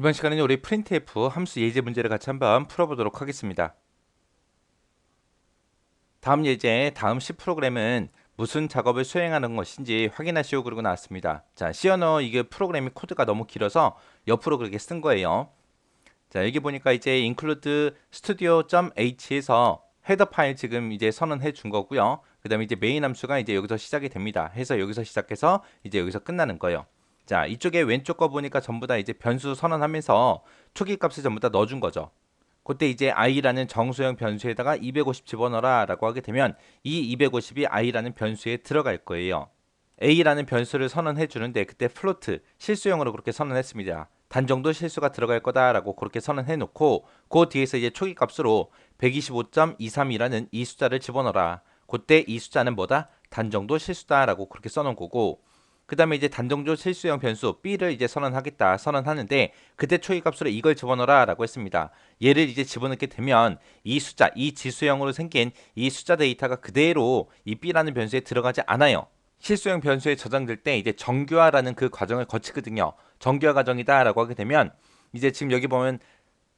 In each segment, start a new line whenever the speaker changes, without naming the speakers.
이번 시간에는 우리 printf 함수 예제 문제를 같이 한번 풀어보도록 하겠습니다. 다음 예제, 다음 C 프로그램은 무슨 작업을 수행하는 것인지 확인하시오 그러고 나왔습니다. 자, C 언어 이게 프로그램이 코드가 너무 길어서 옆으로 그렇게 쓴 거예요. 자, 여기 보니까 이제 include studio.h에서 헤더 파일 지금 이제 선언해 준 거고요. 그 다음에 이제 메인 함수가 이제 여기서 시작이 됩니다. 해서 여기서 시작해서 이제 여기서 끝나는 거예요. 자, 이쪽에 왼쪽 거 보니까 전부 다 이제 변수 선언하면서 초기 값을 전부 다 넣어준 거죠. 그때 이제 i라는 정수형 변수에다가 250 집어넣어라 라고 하게 되면 이 250이 i라는 변수에 들어갈 거예요. a라는 변수를 선언해 주는데 그때 플로트 실수형으로 그렇게 선언했습니다. 단정도 실수가 들어갈 거다라고 그렇게 선언해 놓고 그 뒤에서 이제 초기 값으로 125.23이라는 이 숫자를 집어넣어라. 그때 이 숫자는 뭐다? 단정도 실수다라고 그렇게 써놓은 거고 그 다음에 이제 단정조 실수형 변수 b를 이제 선언하겠다 선언하는데 그때 초기 값으로 이걸 집어넣어라 라고 했습니다. 얘를 이제 집어넣게 되면 이 숫자, 이 지수형으로 생긴 이 숫자 데이터가 그대로 이 b라는 변수에 들어가지 않아요. 실수형 변수에 저장될 때 이제 정규화라는 그 과정을 거치거든요. 정규화 과정이다 라고 하게 되면 이제 지금 여기 보면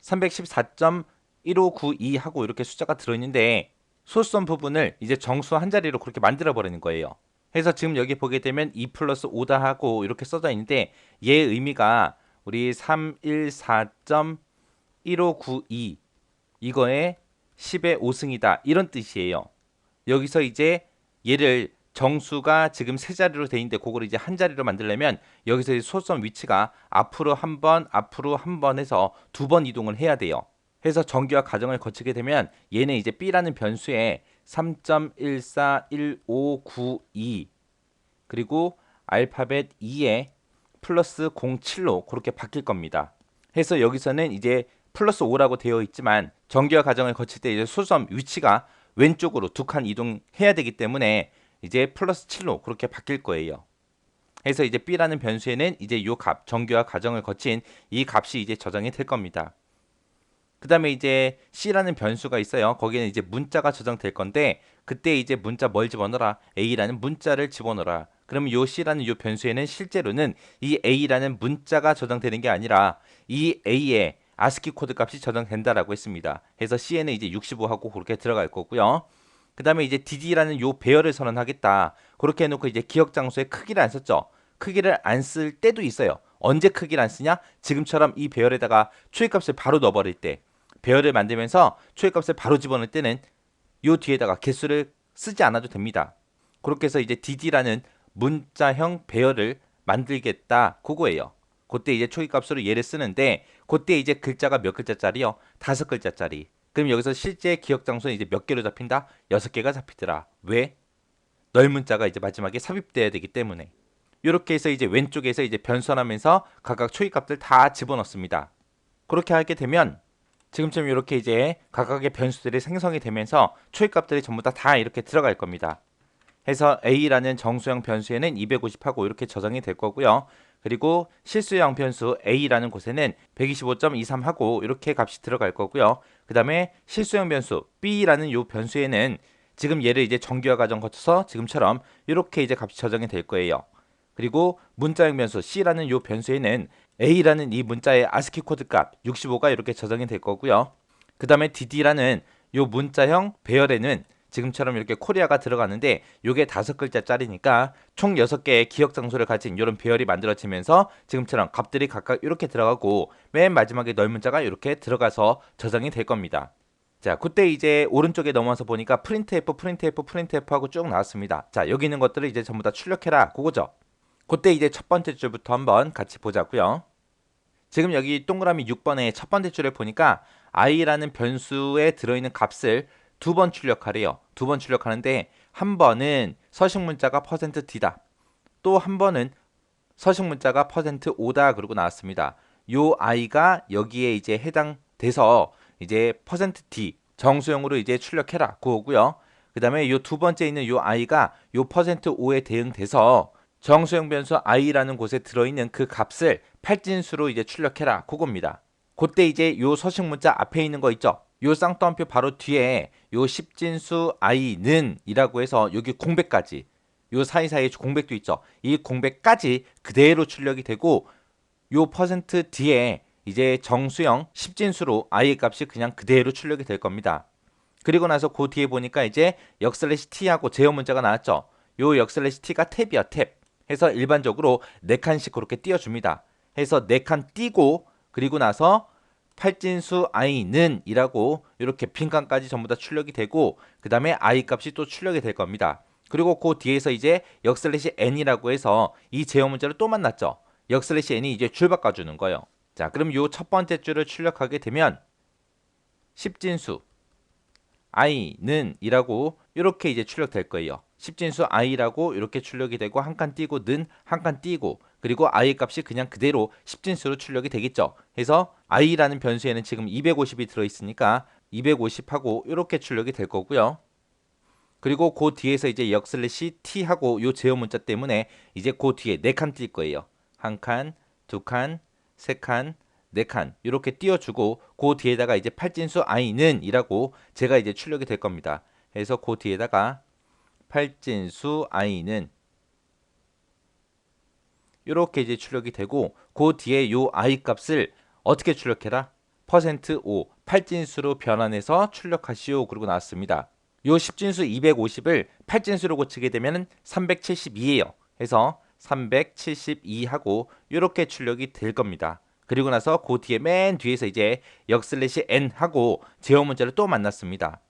314.1592 하고 이렇게 숫자가 들어있는데 소수점 부분을 이제 정수 한 자리로 그렇게 만들어 버리는 거예요. 해서 지금 여기 보게 되면 2 플러스 5다 하고 이렇게 써져 있는데 얘의 의미가 우리 314.1592 이거의 10의 5승이다 이런 뜻이에요. 여기서 이제 얘를 정수가 지금 세 자리로 돼 있는데 그걸 이제 한 자리로 만들려면 여기서 소수점 위치가 앞으로 한 번, 앞으로 한 번 해서 두 번 이동을 해야 돼요. 해서 정규화 과정을 거치게 되면 얘는 이제 b라는 변수에 3.141592 그리고 알파벳 2에 플러스 07로 그렇게 바뀔 겁니다. 해서 여기서는 이제 플러스 5라고 되어 있지만 정규화 과정을 거칠 때 이제 소수점 위치가 왼쪽으로 두 칸 이동해야 되기 때문에 이제 플러스 7로 그렇게 바뀔 거예요. 해서 이제 b라는 변수에는 이제 요 값, 정규화 과정을 거친 이 값이 이제 저장이 될 겁니다. 그 다음에 이제 C라는 변수가 있어요. 거기에는 이제 문자가 저장될 건데 그때 이제 문자 뭘 집어넣어라? A라는 문자를 집어넣어라. 그러면 요 C라는 요 변수에는 실제로는 이 A라는 문자가 저장되는 게 아니라 이 A의 아스키 코드 값이 저장된다라고 했습니다. 해서 C에는 이제 65하고 그렇게 들어갈 거고요. 그 다음에 이제 dd라는 요 배열을 선언하겠다. 그렇게 해놓고 이제 기억 장소에 크기를 안 썼죠. 크기를 안 쓸 때도 있어요. 언제 크기를 안 쓰냐? 지금처럼 이 배열에다가 초기값을 바로 넣어버릴 때 배열을 만들면서 초기값을 바로 집어넣을 때는 요 뒤에다가 개수를 쓰지 않아도 됩니다. 그렇게 해서 이제 dd라는 문자형 배열을 만들겠다 그거예요. 그때 이제 초기값으로 얘를 쓰는데 그때 이제 글자가 몇 글자짜리요? 5글자짜리. 그럼 여기서 실제 기억 장소는 이제 몇 개로 잡힌다? 6개가 잡히더라. 왜? 넓은 자가 이제 마지막에 삽입돼야 되기 때문에. 이렇게 해서 이제 왼쪽에서 이제 변선하면서 각각 초기값들 다 집어넣습니다. 그렇게 하게 되면 지금처럼 이렇게 이제 각각의 변수들이 생성이 되면서 초기값들이 전부 다 이렇게 들어갈 겁니다. 해서 a라는 정수형 변수에는 250하고 이렇게 저장이 될 거고요. 그리고 실수형 변수 a라는 곳에는 125.23하고 이렇게 값이 들어갈 거고요. 그 다음에 실수형 변수 b라는 이 변수에는 지금 얘를 이제 정규화 과정 거쳐서 지금처럼 이렇게 이제 값이 저장이 될 거예요. 그리고 문자형 변수 c라는 이 변수에는 a라는 이 문자의 아스키 코드 값 65가 이렇게 저장이 될 거고요. 그 다음에 dd라는 이 문자형 배열에는 지금처럼 이렇게 코리아가 들어가는데 이게 5글자짜리니까 총 6개의 기억 장소를 가진 이런 배열이 만들어지면서 지금처럼 값들이 각각 이렇게 들어가고 맨 마지막에 넓은 자가 이렇게 들어가서 저장이 될 겁니다. 자, 그때 이제 오른쪽에 넘어와서 보니까 프린트f 하고 쭉 나왔습니다. 자, 여기 있는 것들을 이제 전부 다 출력해라 그거죠. 그때 이제 첫 번째 줄부터 한번 같이 보자고요. 지금 여기 동그라미 6번의 첫 번째 줄에 보니까 i라는 변수에 들어있는 값을 두 번 출력하래요. 두 번 출력하는데 한 번은 서식 문자가 %d다. 또 한 번은 서식 문자가 %5다 그러고 나왔습니다. 요 i가 여기에 이제 해당돼서 이제 %d 정수형으로 이제 출력해라 그거고요. 그 다음에 요 두 번째 있는 요 i가 요 %5에 대응돼서 정수형 변수 i라는 곳에 들어있는 그 값을 8진수로 이제 출력해라 그겁니다. 그때 이제 요 서식 문자 앞에 있는 거 있죠. 요 쌍따옴표 바로 뒤에 요 10진수 i는 이라고 해서 여기 공백까지 요 사이사이에 공백도 있죠. 이 공백까지 그대로 출력이 되고 요 %d에 이제 정수형 10진수로 i의 값이 그냥 그대로 출력이 될 겁니다. 그리고 나서 그 뒤에 보니까 이제 역슬래시 t하고 제어 문자가 나왔죠. 요 역슬래시 t가 탭이야, 탭. 해서 일반적으로 4칸씩 그렇게 띄워줍니다. 해서 4칸 띄고 그리고 나서 8진수 i는 이라고 이렇게 빈칸까지 전부 다 출력이 되고 그 다음에 i 값이 또 출력이 될 겁니다. 그리고 그 뒤에서 이제 역슬래시 n이라고 해서 이 제어 문자를 또 만났죠. 역슬래시 n이 이제 줄 바꿔주는 거예요. 자, 그럼 요 첫 번째 줄을 출력하게 되면 10진수 i는 이라고 이렇게 이제 출력될 거예요. 10진수 i라고 이렇게 출력이 되고 한 칸 띄고 는 한 칸 띄고 그리고 i 값이 그냥 그대로 10진수로 출력이 되겠죠. 그래서 i라는 변수에는 지금 250이 들어있으니까 250하고 이렇게 출력이 될 거고요. 그리고 그 뒤에서 이제 역슬래시 t하고 요 제어 문자 때문에 이제 그 뒤에 4칸 뜰 거예요. 한 칸, 두 칸, 세 칸, 네 칸 이렇게 띄워주고 그 뒤에다가 이제 8진수 i는 이라고 제가 이제 출력이 될 겁니다. 그래서 그 뒤에다가 8진수 i는 이렇게 이제 출력이 되고 그 뒤에 요 i 값을 어떻게 출력해라? %5 8진수로 변환해서 출력하시오. 그러고 나왔습니다. 요 10진수 250을 8진수로 고치게 되면 372예요. 해서 372하고 이렇게 출력이 될 겁니다. 그리고 나서 그 뒤에 맨 뒤에서 이제 역슬래시 n 하고 제어 문자를 또 만났습니다.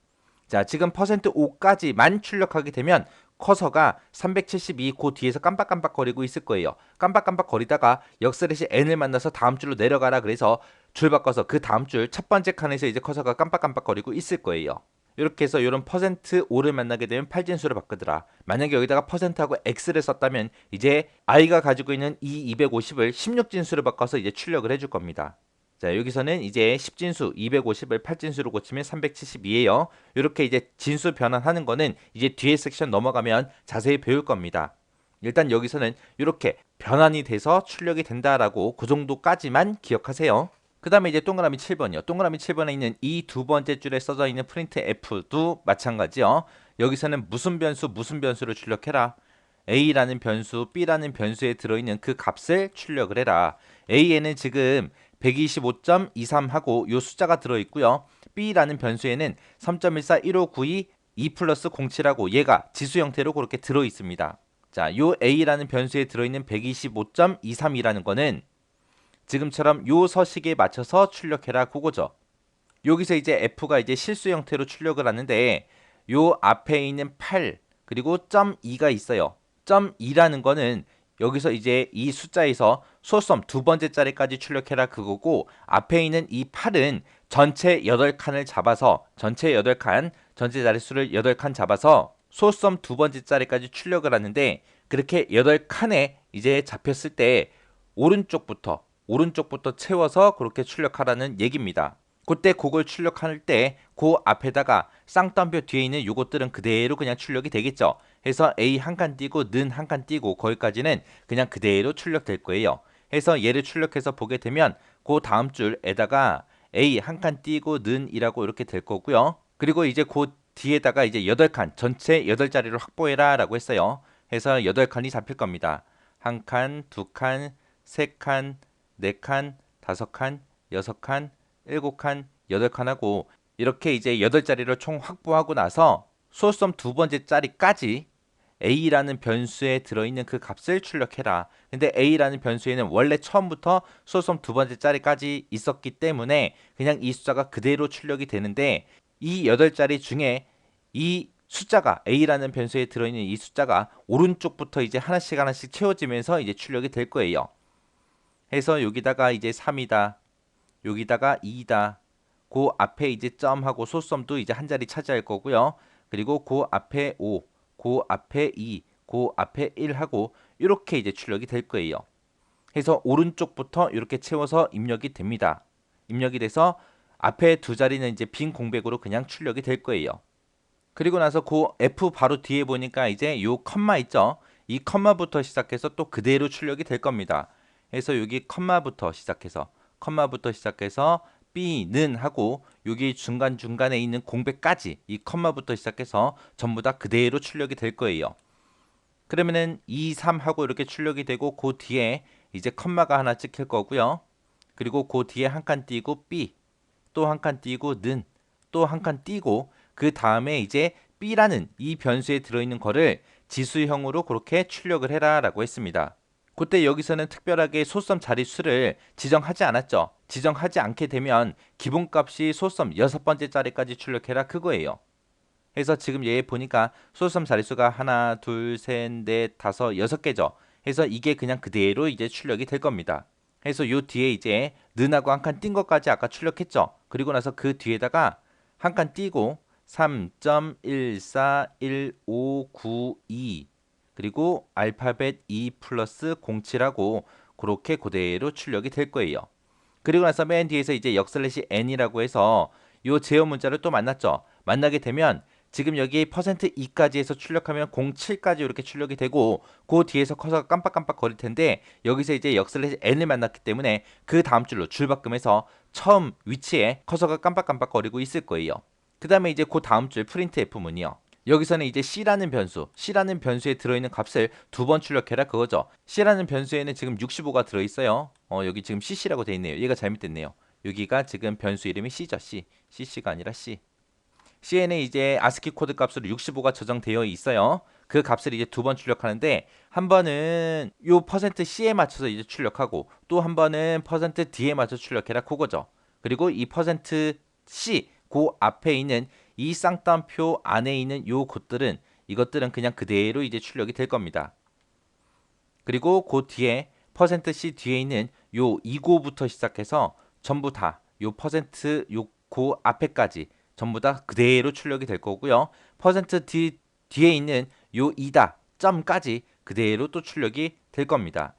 자, 지금 %5까지만 출력하게 되면 커서가 372 그 뒤에서 깜빡깜빡거리고 있을 거예요. 깜빡깜빡거리다가 역슬래시 n을 만나서 다음 줄로 내려가라 그래서 줄 바꿔서 그 다음 줄 첫 번째 칸에서 이제 커서가 깜빡깜빡거리고 있을 거예요. 이렇게 해서 이런 %5를 만나게 되면 8진수로 바꾸더라. 만약에 여기다가 %하고 x를 썼다면 이제 i가 가지고 있는 이 250을 16진수로 바꿔서 이제 출력을 해줄 겁니다. 자, 여기서는 이제 10진수 250을 8진수로 고치면 372예요. 이렇게 이제 진수 변환하는 거는 이제 뒤에 섹션 넘어가면 자세히 배울 겁니다. 일단 여기서는 이렇게 변환이 돼서 출력이 된다라고 그 정도까지만 기억하세요. 그 다음에 이제 동그라미 7번이요. 동그라미 7번에 있는 이 두 번째 줄에 써져 있는 프린트 F도 마찬가지요. 여기서는 무슨 변수를 출력해라. A라는 변수, B라는 변수에 들어있는 그 값을 출력을 해라. A에는 지금 125.23하고 요 숫자가 들어있고요. B라는 변수에는 3.141592 2 플러스 07하고 얘가 지수 형태로 그렇게 들어있습니다. 자, 요 A라는 변수에 들어있는 125.23이라는 거는 지금처럼 요 서식에 맞춰서 출력해라 그거죠. 여기서 이제 F가 이제 실수 형태로 출력을 하는데 요 앞에 있는 8 그리고 .2가 있어요. .2라는 거는 여기서 이제 이 숫자에서 소수점 두 번째 자리까지 출력해라 그거고 앞에 있는 이 8은 전체 8칸을 잡아서 전체 8칸 전체 자릿수를 8칸 잡아서 소수점 두 번째 자리까지 출력을 하는데 그렇게 8칸에 이제 잡혔을 때 오른쪽부터 채워서 그렇게 출력하라는 얘기입니다. 그때 그걸 출력할 때 그 앞에다가 쌍따옴표 뒤에 있는 요것들은 그대로 그냥 출력이 되겠죠. 해서 A 한 칸 띄고 는 한 칸 띄고 거기까지는 그냥 그대로 출력될 거예요. 해서 얘를 출력해서 보게 되면 그 다음 줄에다가 A 한 칸 띄고 는 이라고 이렇게 될 거고요. 그리고 이제 그 뒤에다가 이제 8칸 전체 8자리를 확보해라 라고 했어요. 해서 8칸이 잡힐 겁니다. 한 칸, 두 칸, 세 칸, 네 칸, 다섯 칸, 여섯 칸, 일곱 칸, 여덟 칸 하고 이렇게 이제 8자리를 총 확보하고 나서 소수점 두 번째 자리까지 A라는 변수에 들어있는 그 값을 출력해라. 근데 A라는 변수에는 원래 처음부터 소수점 두 번째 자리까지 있었기 때문에 그냥 이 숫자가 그대로 출력이 되는데 이 8자리 중에 이 숫자가 A라는 변수에 들어있는 이 숫자가 오른쪽부터 이제 하나씩 채워지면서 이제 출력이 될 거예요. 해서 여기다가 이제 3이다. 여기다가 2다. 그 앞에 이제 점하고 소수점도 이제 한 자리 차지할 거고요. 그리고 그 앞에 5, 그 앞에 2, 그 앞에 1 하고 이렇게 이제 출력이 될 거예요. 해서 오른쪽부터 이렇게 채워서 입력이 됩니다. 입력이 돼서 앞에 두 자리는 이제 빈 공백으로 그냥 출력이 될 거예요. 그리고 나서 그 F 바로 뒤에 보니까 이제 요 컴마 있죠? 이 컴마부터 시작해서 또 그대로 출력이 될 겁니다. 그래서 여기 컴마부터 시작해서 B는 하고 여기 중간중간에 있는 공백까지 이 컴마부터 시작해서 전부 다 그대로 출력이 될 거예요. 그러면은 2, 3 하고 이렇게 출력이 되고 그 뒤에 이제 컴마가 하나 찍힐 거고요. 그리고 그 뒤에 한 칸 띄고 B, 또 한 칸 띄고 는, 또 한 칸 띄고 그 다음에 이제 B라는 이 변수에 들어있는 거를 지수형으로 그렇게 출력을 해라 라고 했습니다. 그때 여기서는 특별하게 소수점 자릿수를 지정하지 않았죠. 지정하지 않게 되면 기본값이 소수점 6번째 자리까지 출력해라 그거예요. 그래서 지금 얘 보니까 소수점 자릿수가 하나, 둘, 셋, 넷, 다섯, 6개죠. 그래서 이게 그냥 그대로 이제 출력이 될 겁니다. 그래서 요 뒤에 이제 는하고 한 칸 띈 것까지 아까 출력했죠. 그리고 나서 그 뒤에다가 한 칸 띄고 3.1415992 그리고 알파벳 2 플러스 07하고 그렇게 그대로 출력이 될 거예요. 그리고 나서 맨 뒤에서 이제 역슬래시 n이라고 해서 요 제어 문자를 또 만났죠. 만나게 되면 지금 여기 %2까지 해서 출력하면 07까지 이렇게 출력이 되고 그 뒤에서 커서가 깜빡깜빡 거릴 텐데 여기서 이제 역슬래시 n을 만났기 때문에 그 다음 줄로 줄바꿈해서 처음 위치에 커서가 깜빡깜빡 거리고 있을 거예요. 그 다음에 이제 그 다음 줄 프린트 F문이요. 여기서는 이제 C라는 변수에 들어있는 값을 2번 출력해라 그거죠. C라는 변수에는 지금 65가 들어있어요. 여기 지금 CC라고 돼 있네요. 얘가 잘못됐네요. 여기가 지금 변수 이름이 C죠. CC가 아니라 C. C에는 이제 아스키 코드 값으로 65가 저장되어 있어요. 그 값을 이제 2번 출력하는데 한 번은 요 %C에 맞춰서 이제 출력하고 또 한 번은 %D에 맞춰 출력해라 그거죠. 그리고 이 %C 그 앞에 있는 이 쌍따옴표 안에 있는 요 것들은 이것들은 그냥 그대로 이제 출력이 될 겁니다. 그리고 그 뒤에 %C 뒤에 있는 요 이고부터 시작해서 전부 다 요 %요 앞에까지 전부 다 그대로 출력이 될 거고요. %D 뒤에 있는 요 이다 점까지 그대로 또 출력이 될 겁니다.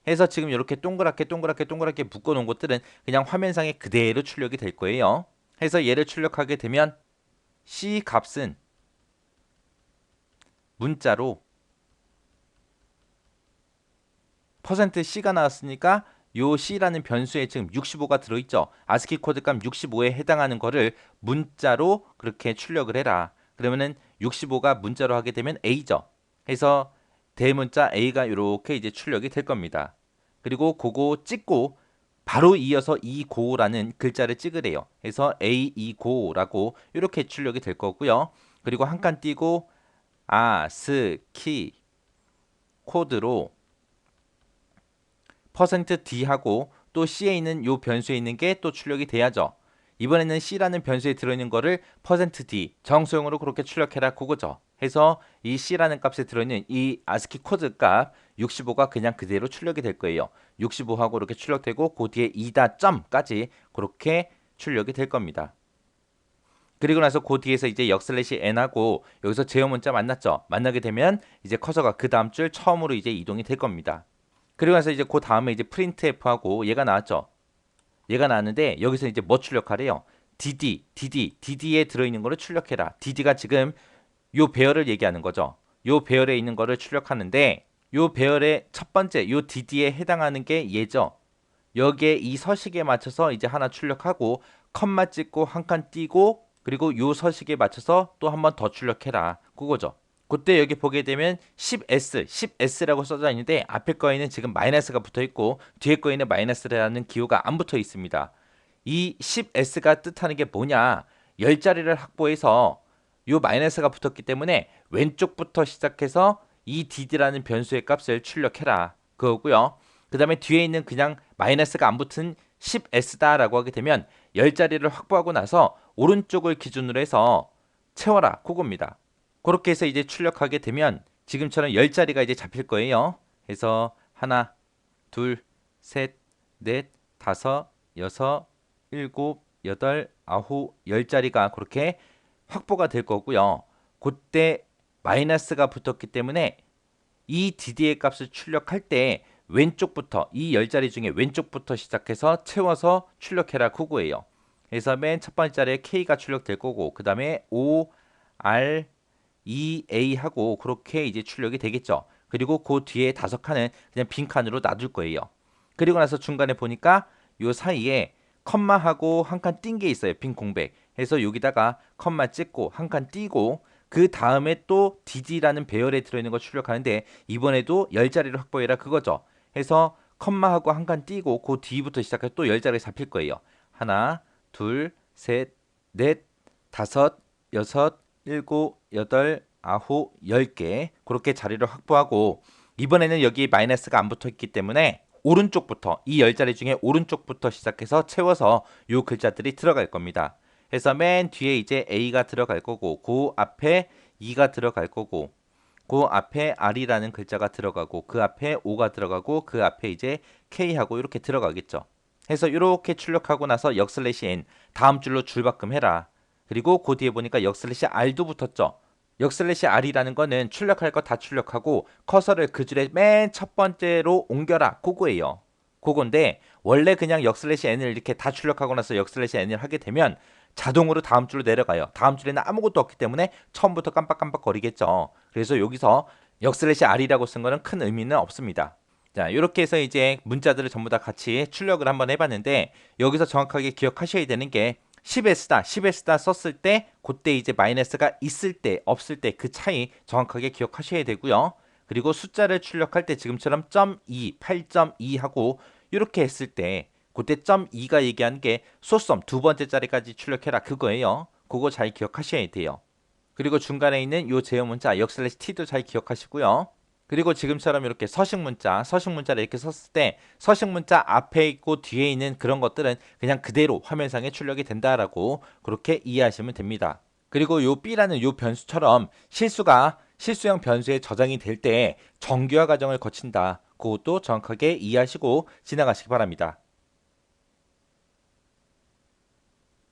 해서 지금 이렇게 동그랗게 묶어 놓은 것들은 그냥 화면상에 그대로 출력이 될 거예요. 해서 얘를 출력하게 되면 C 값은 문자로 %C가 나왔으니까 요 C라는 변수에 지금 65가 들어있죠. 아스키 코드 값 65에 해당하는 거를 문자로 그렇게 출력을 해라. 그러면은 65가 문자로 하게 되면 A죠. 해서 대문자 A가 이렇게 이제 출력이 될 겁니다. 그리고 그거 찍고 바로 이어서 이고라는 글자를 찍으래요. 해서 A 이고라고 이렇게 출력이 될 거고요. 그리고 한 칸 띄고 아스키 코드로 %D하고 또 C에 있는 요 변수에 있는 게 또 출력이 돼야죠. 이번에는 C라는 변수에 들어있는 거를 %D 정수형으로 그렇게 출력해라 그거죠. 해서 이 C라는 값에 들어있는 이 아스키 코드 값 65가 그냥 그대로 출력이 될 거예요. 65하고 이렇게 출력되고 그 뒤에 2다 점까지 그렇게 출력이 될 겁니다. 그리고 나서 그 뒤에서 이제 역슬래시 n하고 여기서 제어 문자 만났죠. 만나게 되면 이제 커서가 그 다음 줄 처음으로 이제 이동이 될 겁니다. 그리고 나서 이제 그 다음에 이제 printf하고 얘가 나왔죠. 얘가 나왔는데 여기서 이제 뭐 출력하래요? DD에 들어있는 거를 출력해라. DD가 지금 요 배열을 얘기하는 거죠. 요 배열에 있는 거를 출력하는데 요 배열의 첫 번째 요 DD에 해당하는 게 얘죠. 여기에 이 서식에 맞춰서 이제 하나 출력하고 컴마 찍고 한 칸 띄고 그리고 요 서식에 맞춰서 또 한 번 더 출력해라. 그거죠. 그때 여기 보게 되면 10S라고 써져 있는데 앞에 거에는 지금 마이너스가 붙어 있고 뒤에 거에는 마이너스라는 기호가 안 붙어 있습니다. 이 10S가 뜻하는 게 뭐냐? 10자리를 확보해서 요 마이너스가 붙었기 때문에 왼쪽부터 시작해서 이 DD라는 변수의 값을 출력해라. 그거고요. 그 다음에 뒤에 있는 그냥 마이너스가 안 붙은 10S다라고 하게 되면 10자리를 확보하고 나서 오른쪽을 기준으로 해서 채워라. 그겁니다. 그렇게 해서 이제 출력하게 되면 지금처럼 10자리가 이제 잡힐 거예요. 그래서 하나, 둘, 셋, 넷, 다섯, 여섯, 일곱, 여덟, 아홉, 10자리가 그렇게 확보가 될 거고요. 그때 마이너스가 붙었기 때문에 이 DD의 값을 출력할 때 왼쪽부터 이 10자리 중에 왼쪽부터 시작해서 채워서 출력해라 그거예요. 그래서 맨 첫 번째 자리에 K가 출력될 거고 그 다음에 O, R, EA 하고 그렇게 이제 출력이 되겠죠. 그리고 그 뒤에 5칸은 그냥 빈 칸으로 놔둘 거예요. 그리고 나서 중간에 보니까 요 사이에 컴마하고 한 칸 띈 게 있어요. 빈 공백. 해서 여기다가 컴마 찍고 한 칸 띄고 그 다음에 또 DD라는 배열에 들어있는 거 출력하는데 이번에도 10자리를 확보해라 그거죠. 해서 컴마하고 한 칸 띄고 그 뒤부터 시작해서 또 10자리 잡힐 거예요. 하나, 둘, 셋, 넷, 다섯, 여섯, 일곱, 여덟, 아홉, 10개 그렇게 자리를 확보하고 이번에는 여기 마이너스가 안 붙어 있기 때문에 오른쪽부터 이 10자리 중에 오른쪽부터 시작해서 채워서 요 글자들이 들어갈 겁니다. 그래서 맨 뒤에 이제 A가 들어갈 거고 그 앞에 2가 들어갈 거고 그 앞에 R이라는 글자가 들어가고 그 앞에 O가 들어가고 그 앞에 이제 K하고 이렇게 들어가겠죠. 해서 이렇게 출력하고 나서 역슬래시 N 다음 줄로 줄바꿈해라. 그리고 그 뒤에 보니까 역슬래시 R도 붙었죠. 역슬래시 R이라는 거는 출력할 거 다 출력하고 커서를 그 줄에 맨 첫 번째로 옮겨라. 그거예요. 그건데 원래 그냥 역슬래시 N을 이렇게 다 출력하고 나서 역슬래시 N을 하게 되면 자동으로 다음 줄로 내려가요. 다음 줄에는 아무것도 없기 때문에 처음부터 깜빡깜빡 거리겠죠. 그래서 여기서 역슬래시 R이라고 쓴 거는 큰 의미는 없습니다. 자, 이렇게 해서 이제 문자들을 전부 다 같이 출력을 한번 해봤는데 여기서 정확하게 기억하셔야 되는 게 10S다 썼을 때 그때 이제 마이너스가 있을 때 없을 때 그 차이 정확하게 기억하셔야 되고요. 그리고 숫자를 출력할 때 지금처럼 .2, 8.2 하고 이렇게 했을 때 그때 .2가 얘기하는 게 소썸 두 번째 자리까지 출력해라 그거예요. 그거 잘 기억하셔야 돼요. 그리고 중간에 있는 요 제어 문자 역슬래시 t도 잘 기억하시고요. 그리고 지금처럼 이렇게 서식 문자를 이렇게 썼을 때 서식 문자 앞에 있고 뒤에 있는 그런 것들은 그냥 그대로 화면상에 출력이 된다라고 그렇게 이해하시면 됩니다. 그리고 요 B라는 요 변수처럼 실수가 실수형 변수에 저장이 될 때 정규화 과정을 거친다. 그것도 정확하게 이해하시고 지나가시기 바랍니다.